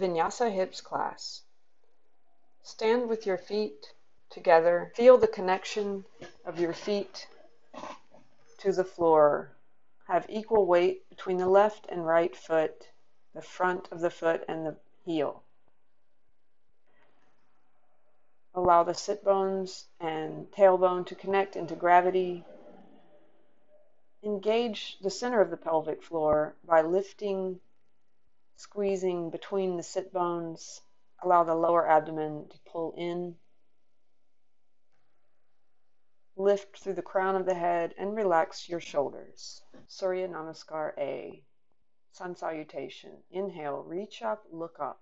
Vinyasa Hips Class. Stand with your feet together. Feel the connection of your feet to the floor. Have equal weight between the left and right foot, the front of the foot and the heel. Allow the sit bones and tailbone to connect into gravity. Engage the center of the pelvic floor by lifting, squeezing between the sit bones. Allow the lower abdomen to pull in. Lift through the crown of the head and relax your shoulders. Surya Namaskar A. Sun Salutation. Inhale, reach up, look up.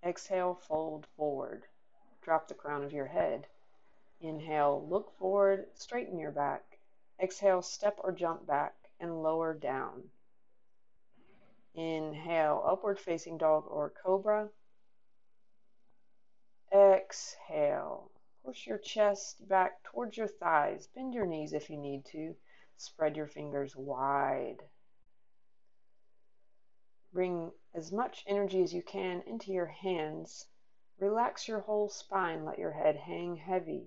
Exhale, fold forward. Drop the crown of your head. Inhale, look forward, straighten your back. Exhale, step or jump back and lower down. Inhale, upward facing dog or cobra. Exhale, push your chest back towards your thighs. Bend your knees if you need to. Spread your fingers wide. Bring as much energy as you can into your hands. Relax your whole spine. Let your head hang heavy.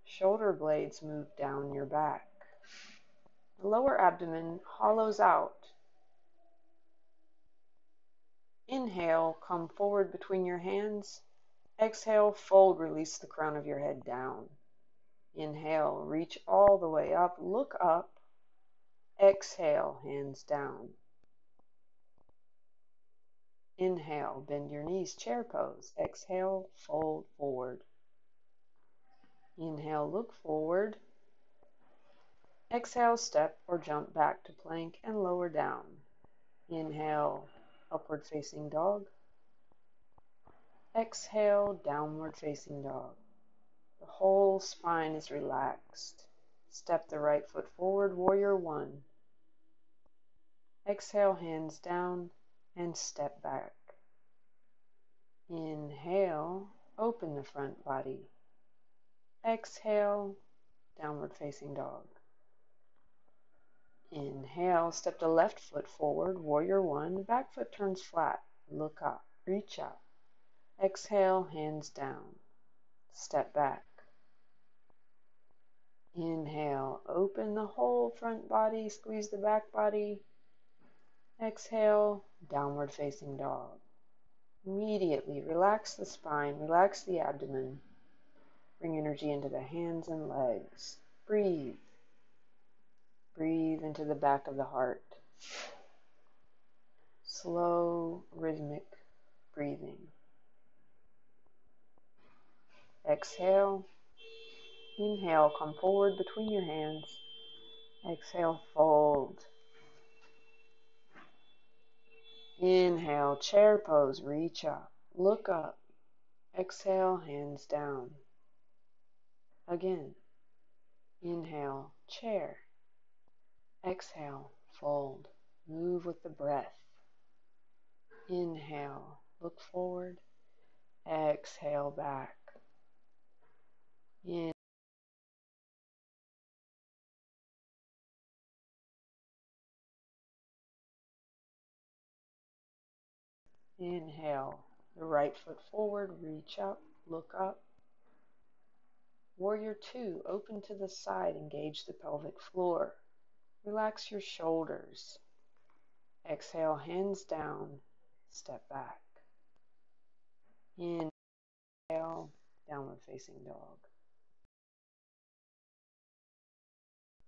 Shoulder blades move down your back. The lower abdomen hollows out. Inhale, come forward between your hands. Exhale, fold, release the crown of your head down. Inhale, reach all the way up, look up. Exhale, hands down. Inhale, bend your knees, chair pose. Exhale, fold forward. Inhale, look forward. Exhale, step or jump back to plank and lower down. Inhale, upward facing dog. Exhale, downward facing dog. The whole spine is relaxed. Step the right foot forward, warrior one. Exhale, hands down and step back. Inhale, open the front body. Exhale, downward facing dog. Inhale, step the left foot forward, warrior one. Back foot turns flat. Look up, reach up. Exhale, hands down. Step back. Inhale, open the whole front body, squeeze the back body. Exhale, downward facing dog. Immediately relax the spine, relax the abdomen. Bring energy into the hands and legs. Breathe. Breathe into the back of the heart. Slow, rhythmic breathing. Exhale. Inhale, come forward between your hands. Exhale, fold. Inhale, chair pose, reach up, look up. Exhale, hands down. Again. Inhale, chair. Exhale, fold. Move with the breath. Inhale, look forward. Exhale, back. Inhale, the right foot forward, reach up, look up. Warrior two, open to the side, engage the pelvic floor. Relax your shoulders. Exhale, hands down, step back. Inhale, downward facing dog.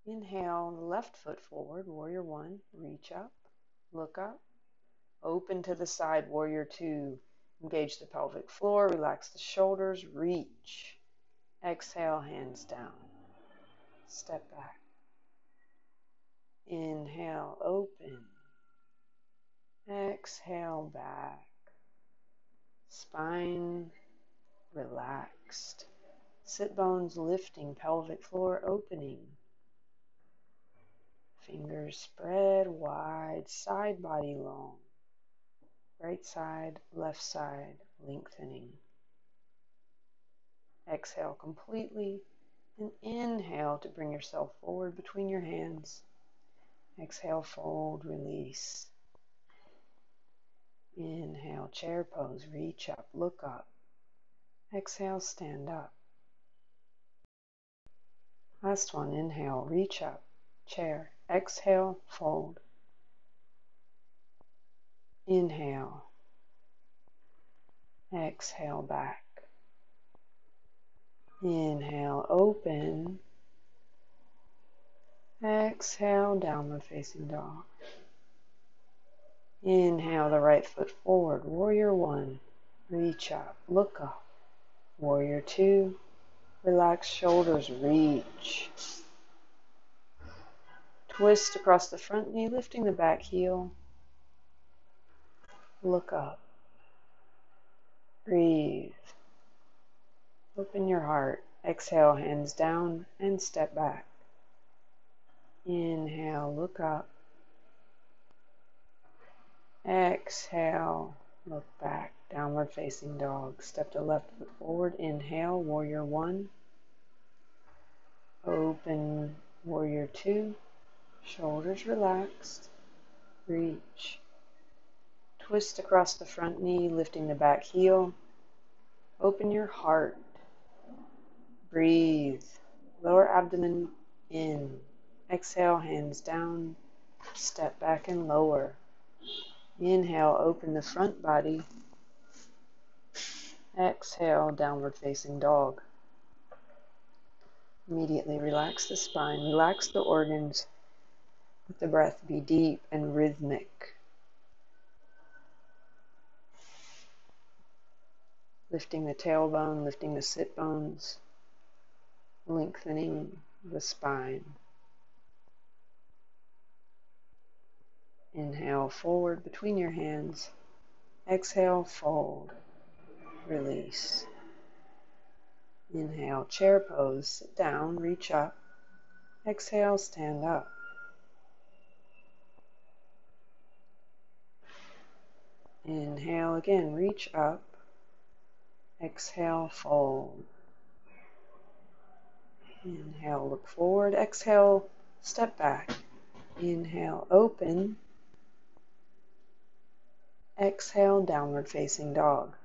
Inhale, left foot forward, warrior one, reach up, look up. Open to the side, warrior two. Engage the pelvic floor, relax the shoulders, reach. Exhale, hands down. Step back. Inhale, open. Exhale, back. Spine relaxed. Sit bones lifting, pelvic floor opening. Fingers spread wide, side body long. Right side, left side, lengthening. Exhale completely and inhale to bring yourself forward between your hands. Exhale, fold, release. Inhale, chair pose, reach up, look up. Exhale, stand up. Last one, inhale, reach up, chair. Exhale, fold. Inhale. Exhale, back. Inhale, open. Exhale, downward facing dog. Inhale the right foot forward, warrior one. Reach up, look up. Warrior two. Relax shoulders, reach. Twist across the front knee, lifting the back heel. Look up. Breathe. Open your heart. Exhale, hands down and step back. Inhale, look up. Exhale, look back. Downward facing dog. Step the left foot forward. Inhale, warrior one. Open, warrior two. Shoulders relaxed. Reach. Twist across the front knee, lifting the back heel. Open your heart. Breathe. Lower abdomen in. Exhale, hands down. Step back and lower. Inhale, open the front body. Exhale, downward facing dog. Immediately relax the spine, relax the organs. Let the breath be deep and rhythmic. Lifting the tailbone, lifting the sit bones, lengthening the spine. Inhale, forward between your hands. Exhale, fold. Release. Inhale, chair pose, sit down, reach up. Exhale, stand up. Inhale again, reach up. Exhale, fold. Inhale, look forward. Exhale, step back. Inhale, open. Exhale, downward facing dog.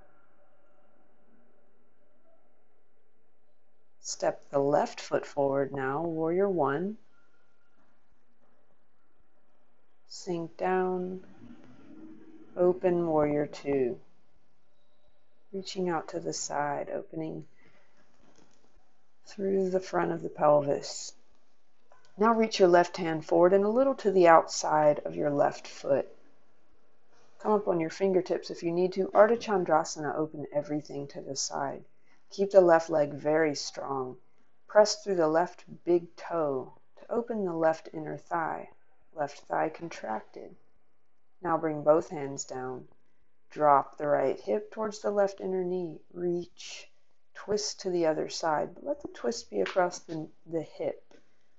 Step the left foot forward now, warrior one. Sink down. Open, warrior two. Reaching out to the side, opening through the front of the pelvis. Now reach your left hand forward and a little to the outside of your left foot. Come up on your fingertips if you need to. Ardha Chandrasana, open everything to the side. Keep the left leg very strong. Press through the left big toe to open the left inner thigh. Left thigh contracted. Now bring both hands down. Drop the right hip towards the left inner knee. Reach. Twist to the other side. But let the twist be across the hip.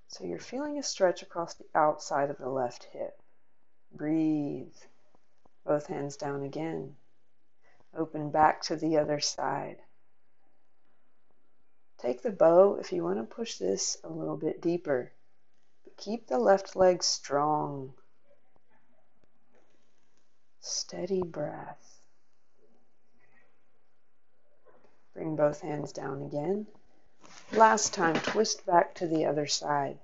So you're feeling a stretch across the outside of the left hip. Breathe. Both hands down again. Open back to the other side. Take the bow if you want to push this a little bit deeper. But keep the left leg strong. Steady breath. Bring both hands down again. Last time, twist back to the other side.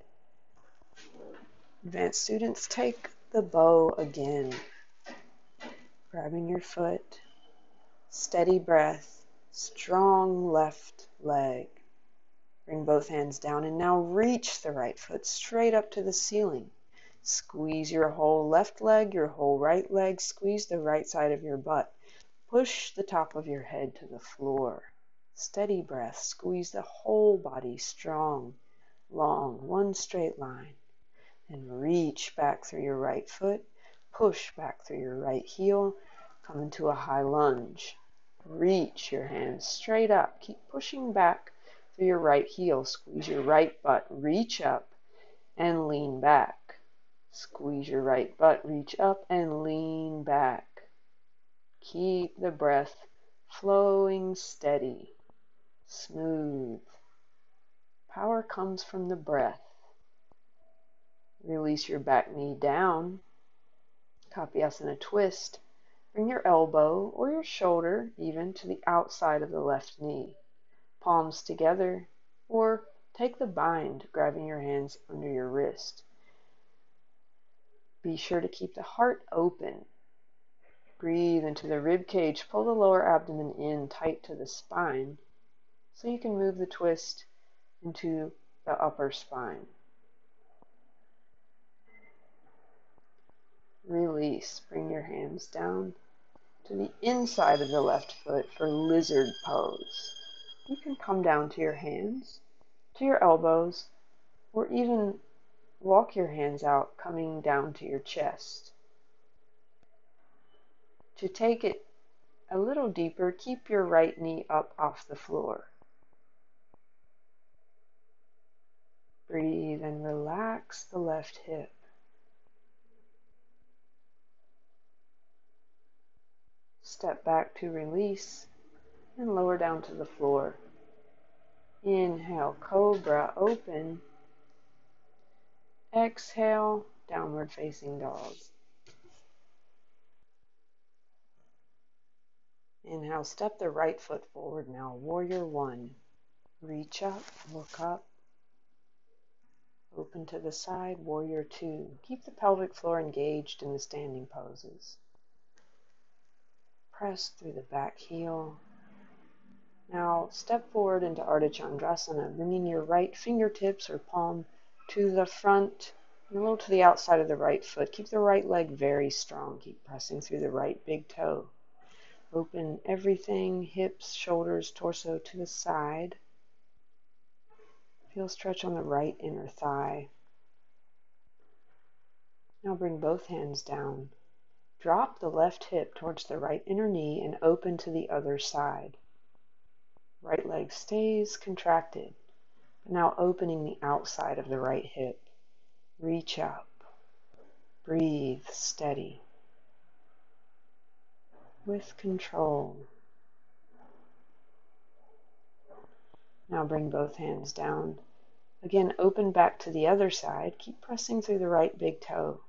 Advanced students, take the bow again. Grabbing your foot. Steady breath. Strong left leg. Bring both hands down and now reach the right foot straight up to the ceiling. Squeeze your whole left leg, your whole right leg. Squeeze the right side of your butt. Push the top of your head to the floor. Steady breath. Squeeze the whole body strong, long, one straight line. And reach back through your right foot. Push back through your right heel. Come into a high lunge. Reach your hands straight up. Keep pushing back through your right heel. Squeeze your right butt. Reach up and lean back. Squeeze your right butt. Reach up and lean back. Keep the breath flowing steady, smooth. Power comes from the breath. Release your back knee down. Kapyasana twist. Bring your elbow or your shoulder even to the outside of the left knee. Palms together, or take the bind, grabbing your hands under your wrist. Be sure to keep the heart open. Breathe into the rib cage. Pull the lower abdomen in tight to the spine so you can move the twist into the upper spine. Release. Bring your hands down to the inside of the left foot for lizard pose. You can come down to your hands, to your elbows, or even walk your hands out, coming down to your chest. To take it a little deeper, keep your right knee up off the floor. Breathe and relax the left hip. Step back to release and lower down to the floor. Inhale, cobra, open. Exhale, downward facing dog. Inhale, step the right foot forward now, warrior one. Reach up, look up. Open to the side, warrior two. Keep the pelvic floor engaged in the standing poses. Press through the back heel. Now step forward into Ardha Chandrasana, bringing your right fingertips or palm to the front and a little to the outside of the right foot. Keep the right leg very strong. Keep pressing through the right big toe. Open everything, hips, shoulders, torso to the side. Feel stretch on the right inner thigh. Now bring both hands down. Drop the left hip towards the right inner knee and open to the other side. Right leg stays contracted, but now opening the outside of the right hip. Reach up. Breathe steady. With control. Now bring both hands down. Again, open back to the other side. Keep pressing through the right big toe.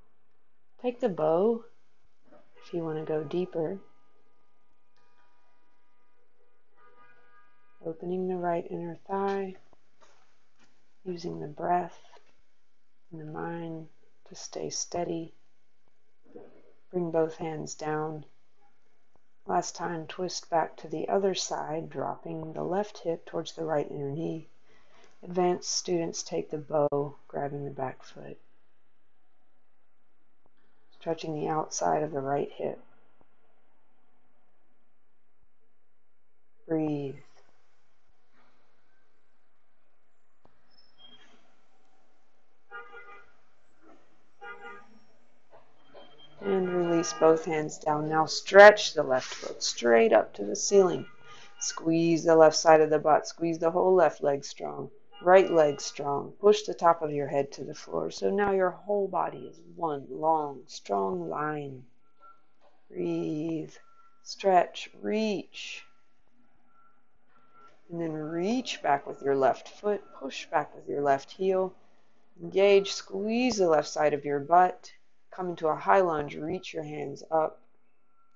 Take the bow if you want to go deeper. Opening the right inner thigh. Using the breath and the mind to stay steady. Bring both hands down. Last time, twist back to the other side, dropping the left hip towards the right inner knee. Advanced students take the bow, grabbing the back foot. Stretching the outside of the right hip. Breathe. And release both hands down. Now stretch the left foot straight up to the ceiling. Squeeze the left side of the butt. Squeeze the whole left leg strong. Right leg strong. Push the top of your head to the floor. So now your whole body is one long, strong line. Breathe. Stretch. Reach. And then reach back with your left foot. Push back with your left heel. Engage. Squeeze the left side of your butt. Come into a high lunge. Reach your hands up.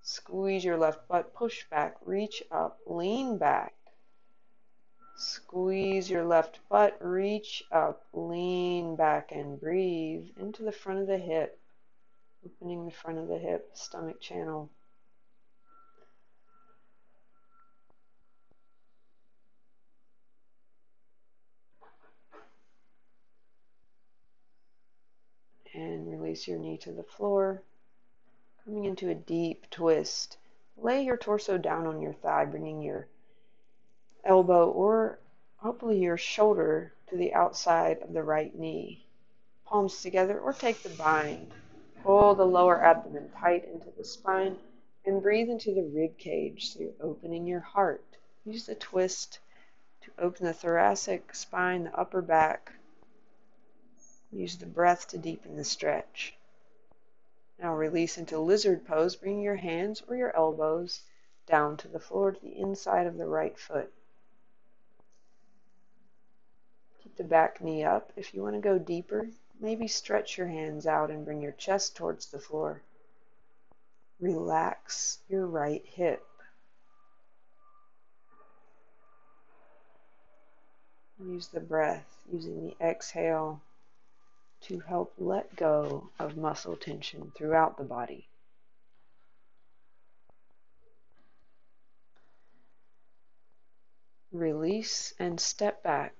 Squeeze your left butt. Push back. Reach up. Lean back. Squeeze your left butt, reach up, lean back, and breathe into the front of the hip, opening the front of the hip, stomach channel. And release your knee to the floor, coming into a deep twist. Lay your torso down on your thigh, bringing your elbow or hopefully your shoulder to the outside of the right knee. Palms together or take the bind. Pull the lower abdomen tight into the spine and breathe into the rib cage so you're opening your heart. Use the twist to open the thoracic spine, the upper back. Use the breath to deepen the stretch. Now release into lizard pose. Bring your hands or your elbows down to the floor to the inside of the right foot. Keep the back knee up. If you want to go deeper, maybe stretch your hands out and bring your chest towards the floor. Relax your right hip. Use the breath, using the exhale to help let go of muscle tension throughout the body. Release and step back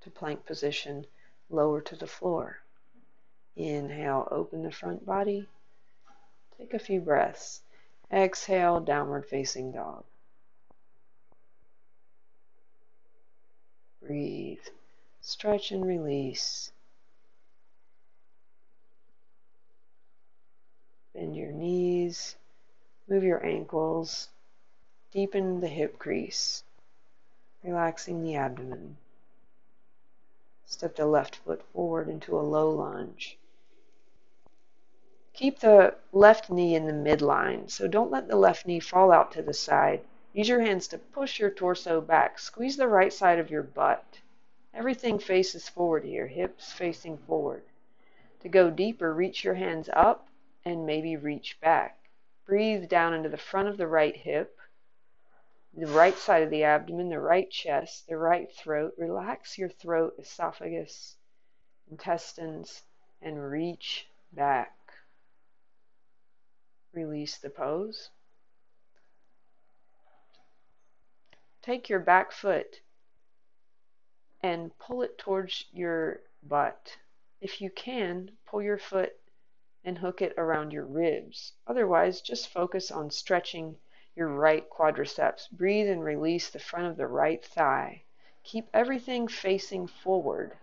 to plank position, lower to the floor. Inhale, open the front body. Take a few breaths. Exhale, downward facing dog. Breathe. Stretch and release. Bend your knees. Move your ankles. Deepen the hip crease. Relaxing the abdomen. Step the left foot forward into a low lunge. Keep the left knee in the midline, so don't let the left knee fall out to the side. Use your hands to push your torso back. Squeeze the right side of your butt. Everything faces forward here, hips facing forward. To go deeper, reach your hands up and maybe reach back. Breathe down into the front of the right hip, the right side of the abdomen, the right chest, the right throat. Relax your throat, esophagus, intestines, and reach back. Release the pose. Take your back foot and pull it towards your butt. If you can, pull your foot and hook it around your ribs. Otherwise, just focus on stretching your right quadriceps. Breathe and release the front of the right thigh. Keep everything facing forward.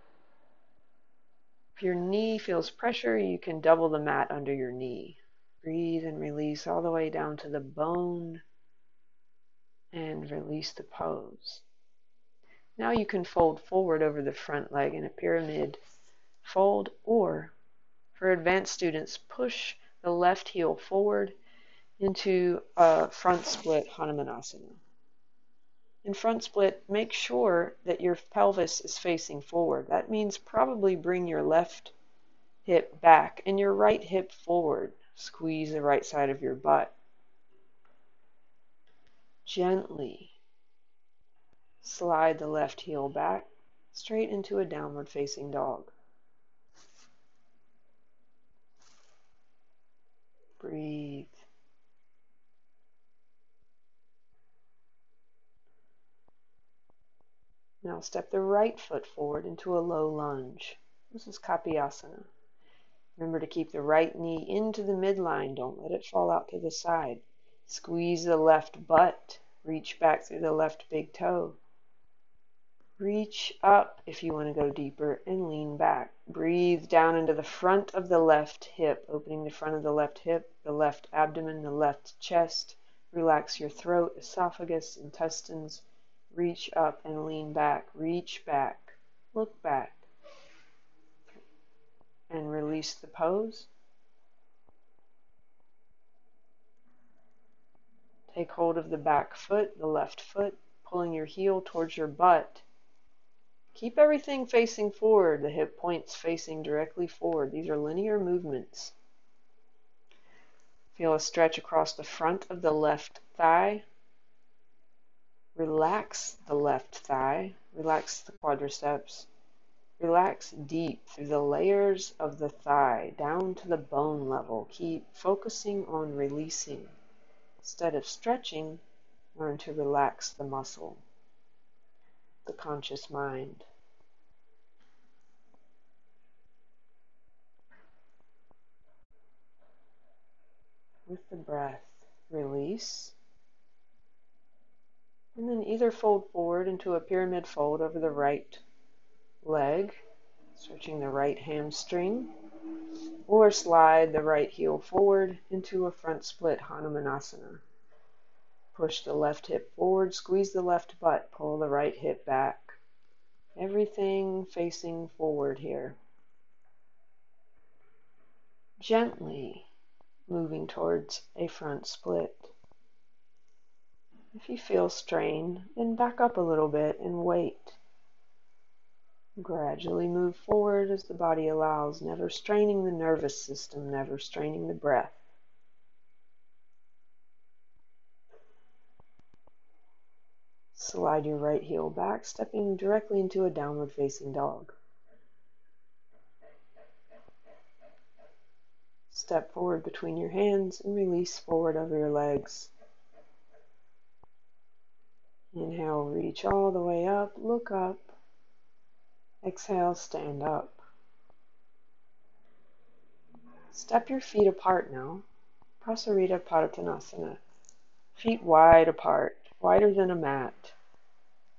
If your knee feels pressure, you can double the mat under your knee. Breathe and release all the way down to the bone and release the pose. Now you can fold forward over the front leg in a pyramid fold, or for advanced students, push the left heel forward into a front split Hanumanasana. In front split, make sure that your pelvis is facing forward. That means probably bring your left hip back and your right hip forward. Squeeze the right side of your butt. Gently slide the left heel back straight into a downward facing dog. Breathe. Now step the right foot forward into a low lunge. This is Kapiyasana. Remember to keep the right knee into the midline. Don't let it fall out to the side. Squeeze the left butt. Reach back through the left big toe. Reach up if you want to go deeper and lean back. Breathe down into the front of the left hip, opening the front of the left hip, the left abdomen, the left chest. Relax your throat, esophagus, intestines. Reach up and lean back. Reach back. Look back. And release the pose. Take hold of the back foot, the left foot, pulling your heel towards your butt. Keep everything facing forward, the hip points facing directly forward. These are linear movements. Feel a stretch across the front of the left thigh. Relax the left thigh. Relax the quadriceps. Relax deep through the layers of the thigh, down to the bone level. Keep focusing on releasing. Instead of stretching, learn to relax the muscle, the conscious mind. With the breath, release. And then either fold forward into a pyramid fold over the right leg, stretching the right hamstring, or slide the right heel forward into a front split Hanumanasana. Push the left hip forward, squeeze the left butt, pull the right hip back. Everything facing forward here. Gently moving towards a front split. If you feel strain, then back up a little bit and wait. Gradually move forward as the body allows, never straining the nervous system, never straining the breath. Slide your right heel back, stepping directly into a downward facing dog. Step forward between your hands and release forward over your legs. Inhale, reach all the way up, look up. Exhale, stand up. Step your feet apart now. Prasarita Padottanasana. Feet wide apart, wider than a mat.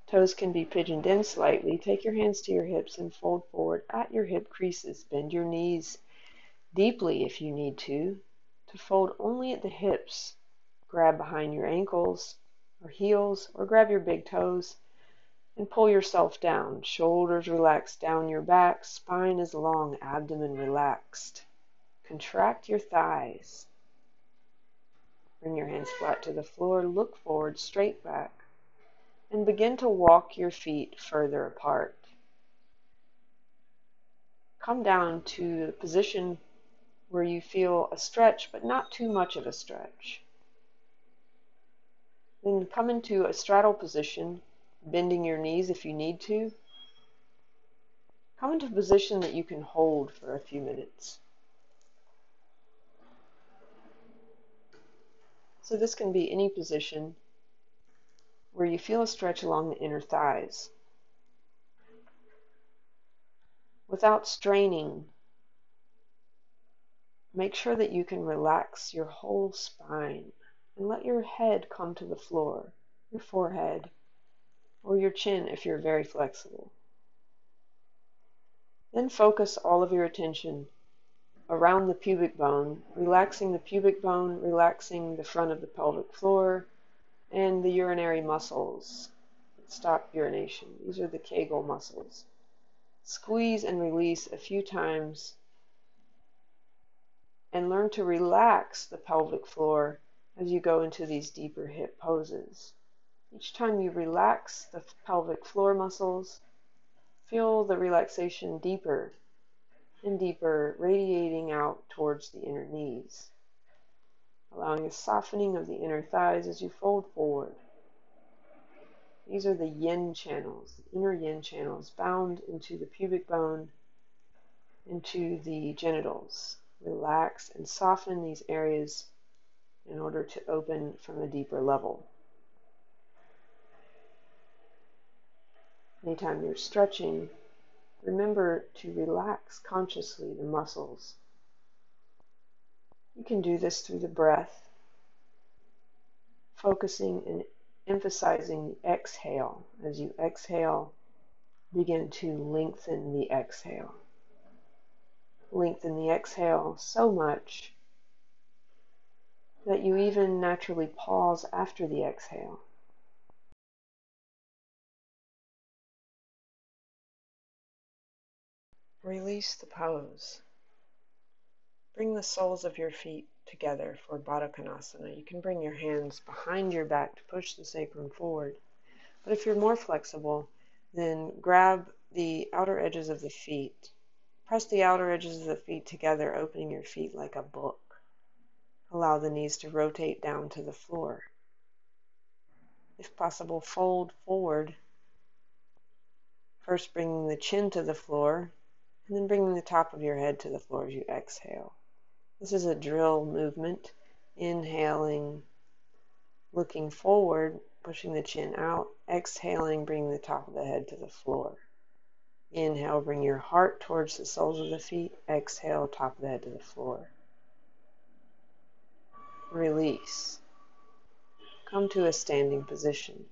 Toes can be pigeoned in slightly. Take your hands to your hips and fold forward at your hip creases. Bend your knees deeply if you need to fold only at the hips. Grab behind your ankles or heels, or grab your big toes and pull yourself down. Shoulders relaxed down your back, spine is long, abdomen relaxed. Contract your thighs. Bring your hands flat to the floor, look forward, straight back, and begin to walk your feet further apart. Come down to the position where you feel a stretch, but not too much of a stretch. Then come into a straddle position, bending your knees if you need to. Come into a position that you can hold for a few minutes. So this can be any position where you feel a stretch along the inner thighs. Without straining, make sure that you can relax your whole spine and let your head come to the floor, your forehead, or your chin if you're very flexible. Then focus all of your attention around the pubic bone, relaxing the pubic bone, relaxing the front of the pelvic floor, and the urinary muscles that stop urination. These are the Kegel muscles. Squeeze and release a few times and learn to relax the pelvic floor as you go into these deeper hip poses. Each time you relax the pelvic floor muscles, feel the relaxation deeper and deeper, radiating out towards the inner knees, allowing a softening of the inner thighs as you fold forward. These are the yin channels, the inner yin channels, bound into the pubic bone, into the genitals. Relax and soften these areas in order to open from a deeper level. Anytime you're stretching, remember to relax consciously the muscles. You can do this through the breath, focusing and emphasizing the exhale. As you exhale, begin to lengthen the exhale. Lengthen the exhale so much that you even naturally pause after the exhale. Release the pose. Bring the soles of your feet together for Baddha Konasana. You can bring your hands behind your back to push the sacrum forward. But if you're more flexible, then grab the outer edges of the feet. Press the outer edges of the feet together, opening your feet like a book. Allow the knees to rotate down to the floor. If possible, fold forward. First bringing the chin to the floor, and then bringing the top of your head to the floor as you exhale. This is a drill movement. Inhaling, looking forward, pushing the chin out. Exhaling, bringing the top of the head to the floor. Inhale, bring your heart towards the soles of the feet. Exhale, top of the head to the floor. Release. Come to a standing position.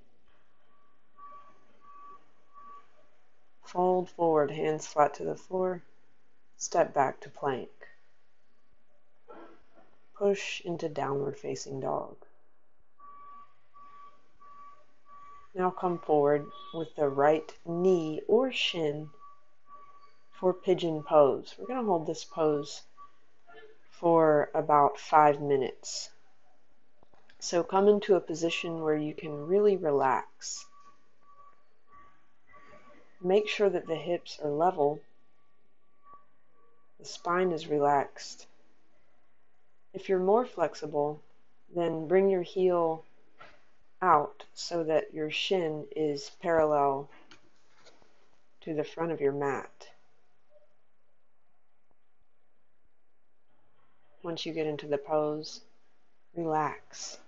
Fold forward, hands flat to the floor. Step back to plank. Push into downward facing dog. Now come forward with the right knee or shin for Pigeon Pose. We're going to hold this pose for about 5 minutes. So come into a position where you can really relax. Make sure that the hips are level. The spine is relaxed. If you're more flexible, then bring your heel out so that your shin is parallel to the front of your mat. Once you get into the pose, relax.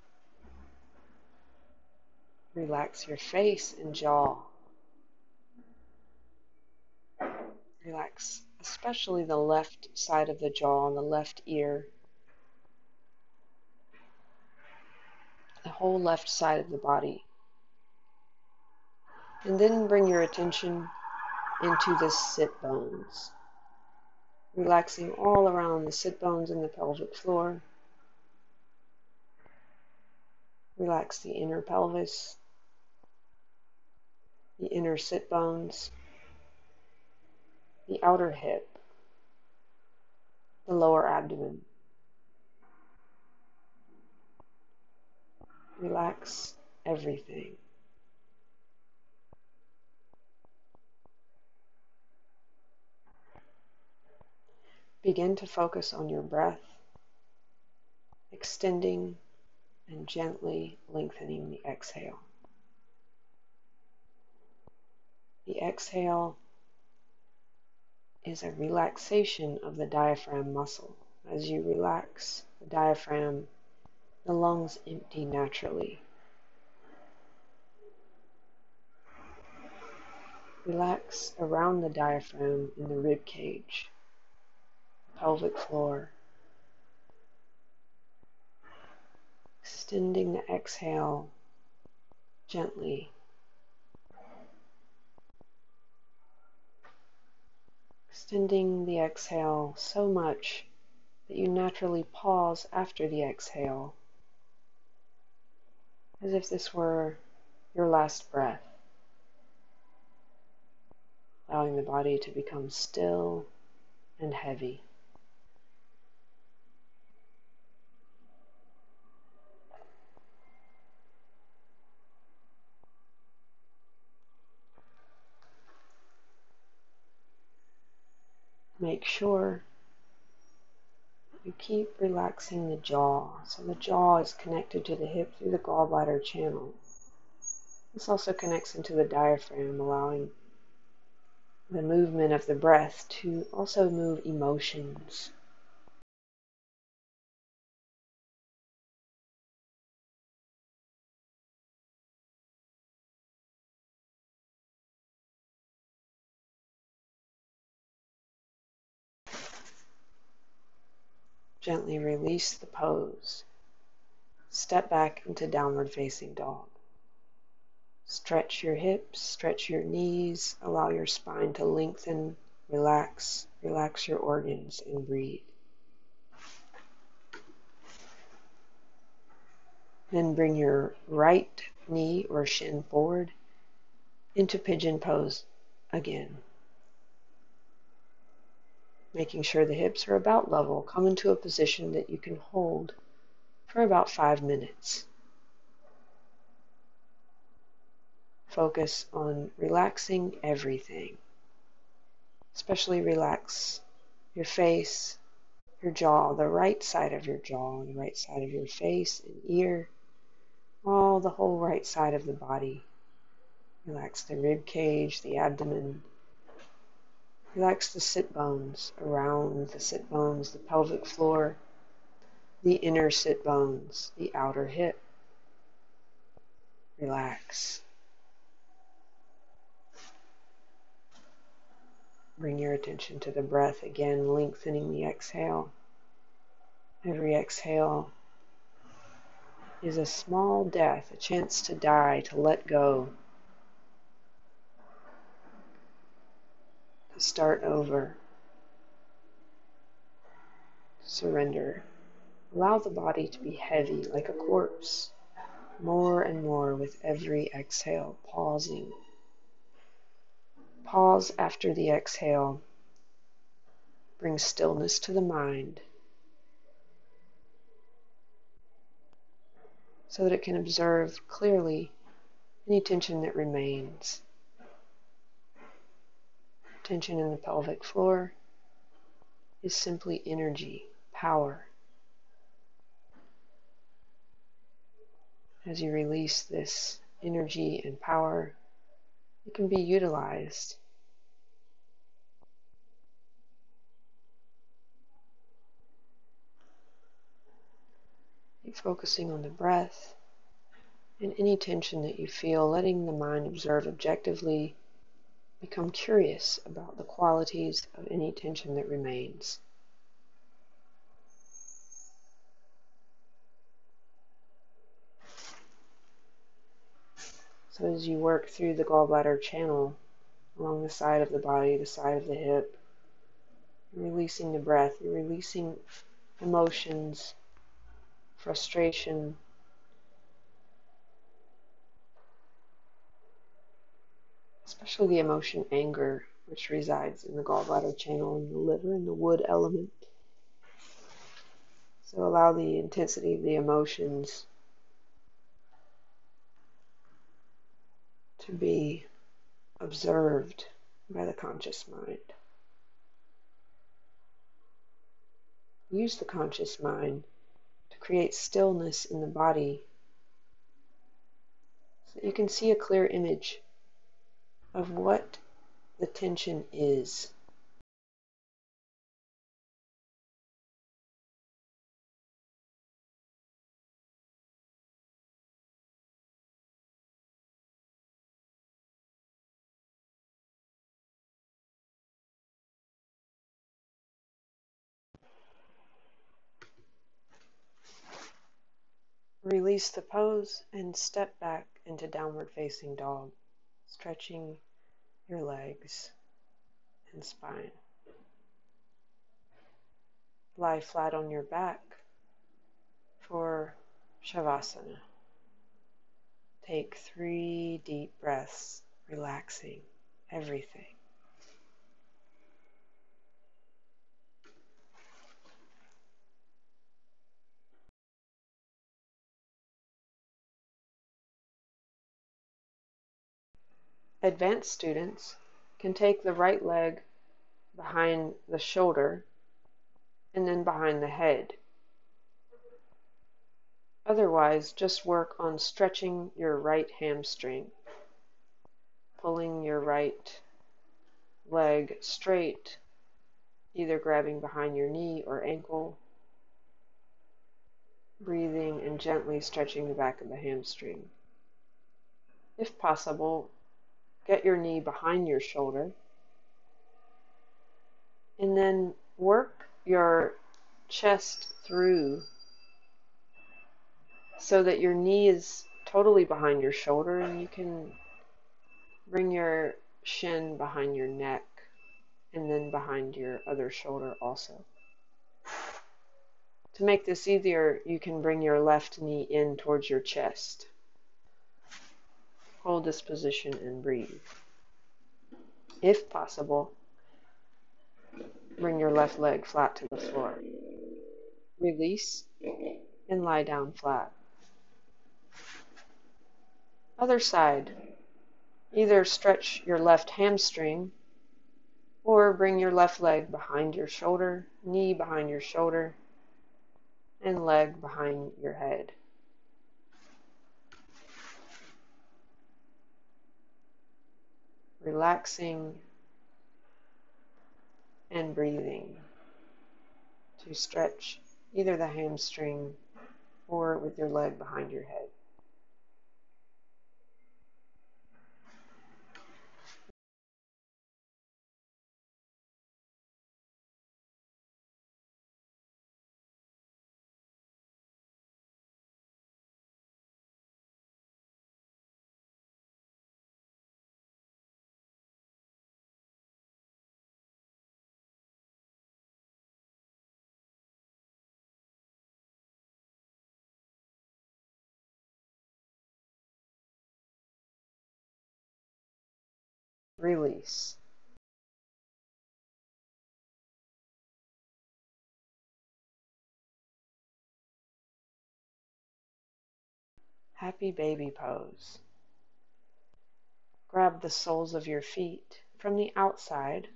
Relax your face and jaw. Relax especially the left side of the jaw and the left ear. The whole left side of the body. And then bring your attention into the sit bones. Relaxing all around the sit bones and the pelvic floor. Relax the inner pelvis, the inner sit bones, the outer hip, the lower abdomen. Relax everything. Begin to focus on your breath, extending and gently lengthening the exhale. The exhale is a relaxation of the diaphragm muscle. As you relax the diaphragm, the lungs empty naturally. Relax around the diaphragm in the rib cage, pelvic floor. Extending the exhale gently. Extending the exhale so much that you naturally pause after the exhale, as if this were your last breath, allowing the body to become still and heavy. Make sure you keep relaxing the jaw. So the jaw is connected to the hip through the gallbladder channel. This also connects into the diaphragm, allowing the movement of the breath to also move emotions. Gently release the pose. Step back into downward facing dog. Stretch your hips, stretch your knees, allow your spine to lengthen, relax your organs, and breathe. Then bring your right knee or shin forward into Pigeon Pose again. Making sure the hips are about level, come into a position that you can hold for about 5 minutes. Focus on relaxing everything. Especially relax your face, your jaw, the right side of your jaw, the right side of your face and ear, the whole right side of the body. Relax the rib cage, the abdomen. Relax the sit bones, around the sit bones, the pelvic floor, the inner sit bones, the outer hip. Relax. Bring your attention to the breath again, lengthening the exhale. Every exhale is a small death, a chance to die, to let go, to start over, to surrender. Allow the body to be heavy like a corpse, more and more with every exhale, pausing. Pause after the exhale. Bring stillness to the mind so that it can observe clearly any tension that remains. Tension in the pelvic floor is simply energy, power. As you release this energy and power, it can be utilized. Keep focusing on the breath and any tension that you feel, letting the mind observe objectively. Become curious about the qualities of any tension that remains. So as you work through the gallbladder channel, along the side of the body, the side of the hip, you're releasing the breath, you're releasing emotions, frustration, especially the emotion anger, which resides in the gallbladder channel and the liver and the wood element. So allow the intensity of the emotions to be observed by the conscious mind. Use the conscious mind to create stillness in the body so that you can see a clear image of what the tension is. Release the pose and step back into downward facing dog, stretching your legs and spine. Lie flat on your back for Shavasana. Take 3 deep breaths, relaxing everything. Advanced students can take the right leg behind the shoulder and then behind the head. Otherwise, just work on stretching your right hamstring, pulling your right leg straight, either grabbing behind your knee or ankle, breathing and gently stretching the back of the hamstring. If possible, get your knee behind your shoulder and then work your chest through so that your knee is totally behind your shoulder and you can bring your shin behind your neck and then behind your other shoulder also. To make this easier, you can bring your left knee in towards your chest. Hold this position and breathe. If possible, bring your left leg flat to the floor. Release and lie down flat. Other side. Either stretch your left hamstring or bring your left leg behind your shoulder, knee behind your shoulder, and leg behind your head. Relaxing and breathing to stretch either the hamstring or with your leg behind your head. Release. Happy baby pose. Grab the soles of your feet from the outside.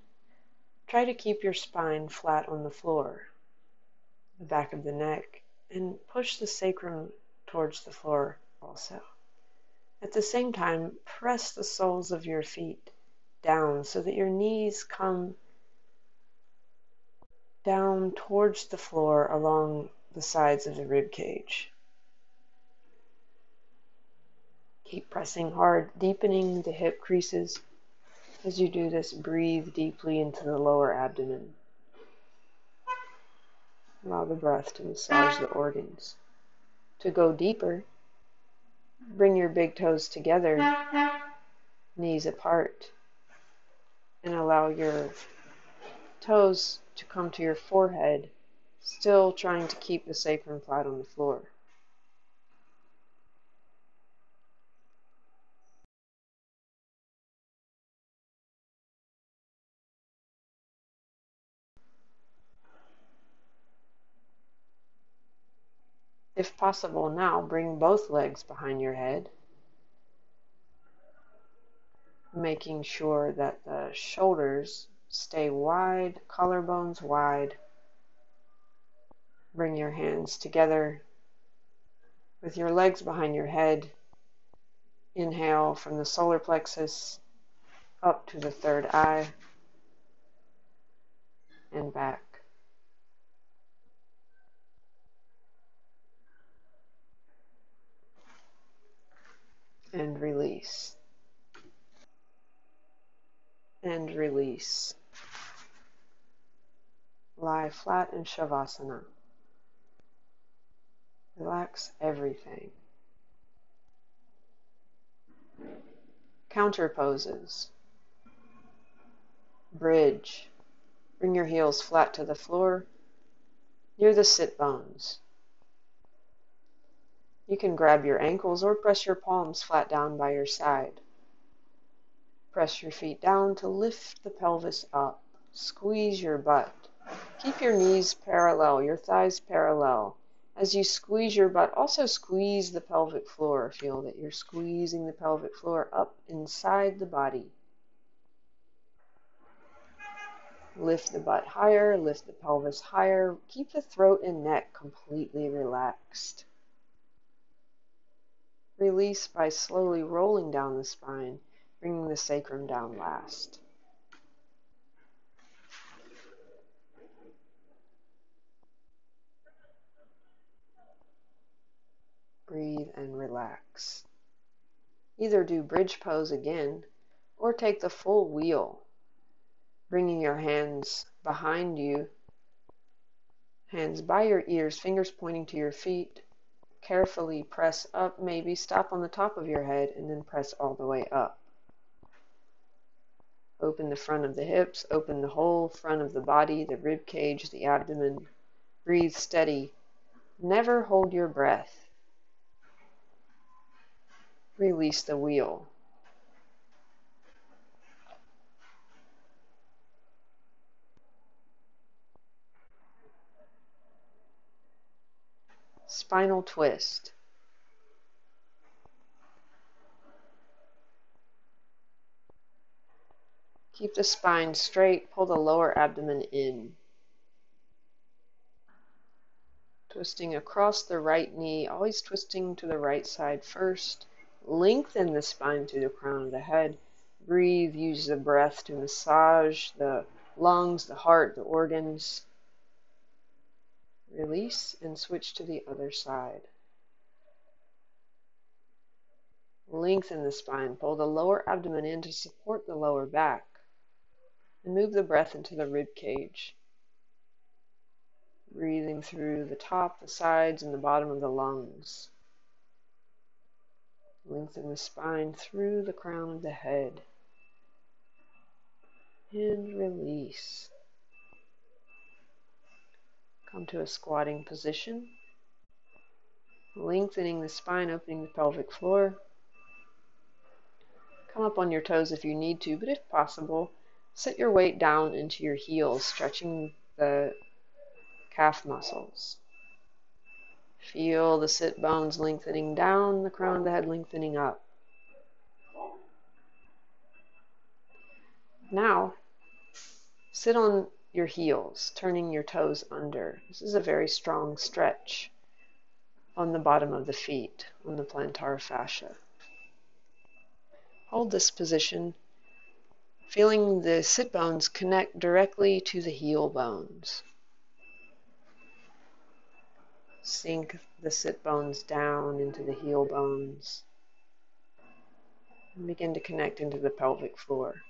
Try to keep your spine flat on the floor, the back of the neck, and push the sacrum towards the floor also. At the same time, press the soles of your feet down so that your knees come down towards the floor along the sides of the rib cage. Keep pressing hard, deepening the hip creases. As you do this, breathe deeply into the lower abdomen. Allow the breath to massage the organs. To go deeper, bring your big toes together, knees apart, and allow your toes to come to your forehead, still trying to keep the sacrum flat on the floor. If possible now, bring both legs behind your head, making sure that the shoulders stay wide, collarbones wide. Bring your hands together with your legs behind your head. Inhale from the solar plexus up to the third eye and back. And release. And release. Lie flat in Shavasana. Relax everything. Counter poses. Bridge. Bring your heels flat to the floor, near the sit bones. You can grab your ankles or press your palms flat down by your side. Press your feet down to lift the pelvis up. Squeeze your butt. Keep your knees parallel, your thighs parallel. As you squeeze your butt, also squeeze the pelvic floor. Feel that you're squeezing the pelvic floor up inside the body. Lift the butt higher, lift the pelvis higher. Keep the throat and neck completely relaxed. Release by slowly rolling down the spine, bringing the sacrum down last. Breathe and relax. Either do bridge pose again, or take the full wheel, bringing your hands behind you, hands by your ears, fingers pointing to your feet. Carefully press up, maybe stop on the top of your head, and then press all the way up. Open the front of the hips, open the whole front of the body, the rib cage, the abdomen. Breathe steady. Never hold your breath. Release the wheel. Spinal twist. Keep the spine straight, pull the lower abdomen in. Twisting across the right knee, always twisting to the right side first. Lengthen the spine through the crown of the head. Breathe, use the breath to massage the lungs, the heart, the organs. Release and switch to the other side. Lengthen the spine, pull the lower abdomen in to support the lower back. And move the breath into the rib cage. Breathing through the top, the sides, and the bottom of the lungs. Lengthen the spine through the crown of the head. And release. Come to a squatting position. Lengthening the spine, opening the pelvic floor. Come up on your toes if you need to, but if possible, sit your weight down into your heels, stretching the calf muscles. Feel the sit bones lengthening down, the crown of the head lengthening up. Now, sit on your heels, turning your toes under. This is a very strong stretch. on the bottom of the feet, on the plantar fascia. Hold this position, feeling the sit bones connect directly to the heel bones. Sink the sit bones down into the heel bones and begin to connect into the pelvic floor.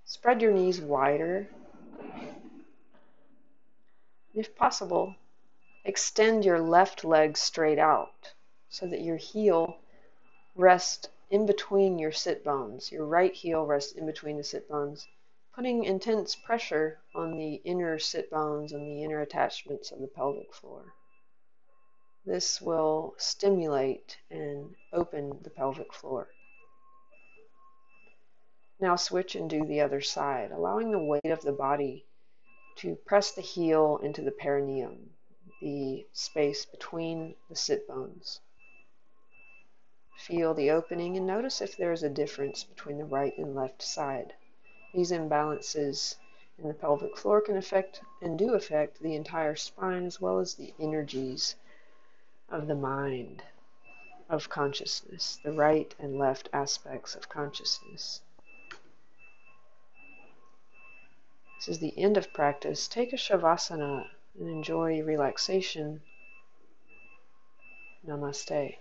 Spread your knees wider. If possible, extend your left leg straight out so that your heel rests in between your sit bones. Your right heel rests in between the sit bones, putting intense pressure on the inner sit bones and the inner attachments of the pelvic floor. This will stimulate and open the pelvic floor. Now switch and do the other side, allowing the weight of the body to press the heel into the perineum, the space between the sit bones. Feel the opening and notice if there is a difference between the right and left side. These imbalances in the pelvic floor can affect and do affect the entire spine as well as the energies of the mind, of consciousness, the right and left aspects of consciousness. This is the end of practice. Take a Shavasana and enjoy relaxation. Namaste.